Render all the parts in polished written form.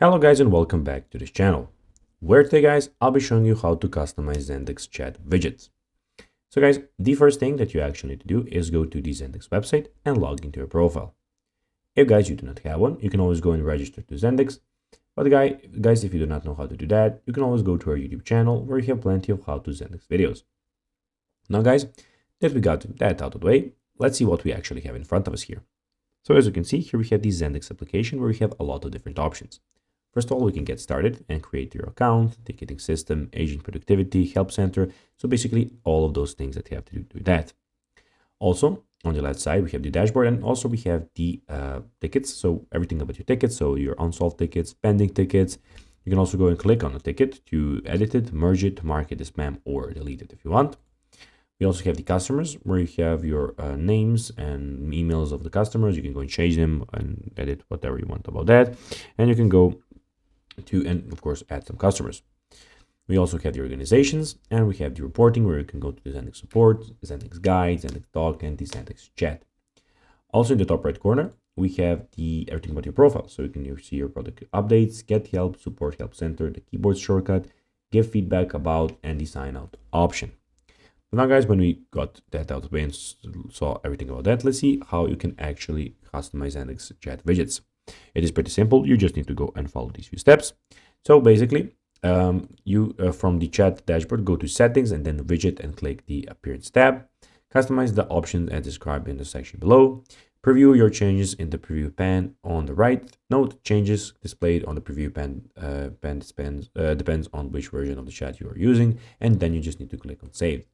Hello guys and welcome back to this channel, where today guys I'll be showing you how to customize Zendesk chat widgets. So guys, the first thing that you actually need to do is go to the Zendesk website and log into your profile. If guys you do not have one, you can always go and register to Zendesk. But guys, if you do not know how to do that, you can always go to our YouTube channel where you have plenty of how to Zendesk videos. Now guys, that we got that out of the way, let's see what we actually have in front of us here. So as you can see, here we have the Zendesk application where we have a lot of different options. First of all, we can get started and create your account, ticketing system, agent productivity, help center. So basically all of those things that you have to do with that. Also, on the left side, we have the dashboard and also we have the tickets. So everything about your tickets. So your unsolved tickets, pending tickets. You can also go and click on a ticket to edit it, merge it, mark it as spam or delete it if you want. We also have the customers where you have your names and emails of the customers. You can go and change them and edit whatever you want about that. And you can go to, and of course, add some customers. We also have the organizations and we have the reporting where you can go to the Zendesk support, Zendesk guide, Zendesk doc, and the Zendesk chat. Also in the top right corner, we have the everything about your profile. So you can see your product updates, get help, support help center, the keyboard shortcut, give feedback about, and the sign out option. But now guys, when we got that out of the way and saw everything about that, let's see how you can actually customize Zendesk chat widgets. It is pretty simple. You just need to go and follow these few steps. So basically, you from the chat dashboard, go to settings and then widget and click the appearance tab. Customize the options as described in the section below. Preview your changes in the preview pane on the right. Note changes displayed on the preview pane depends on which version of the chat you are using. And then you just need to click on save.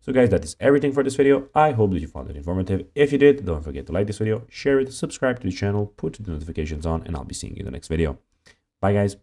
So guys, that is everything for this video. I hope that you found it informative. If you did, don't forget to like this video, share it, subscribe to the channel, put the notifications on, and I'll be seeing you in the next video. Bye guys.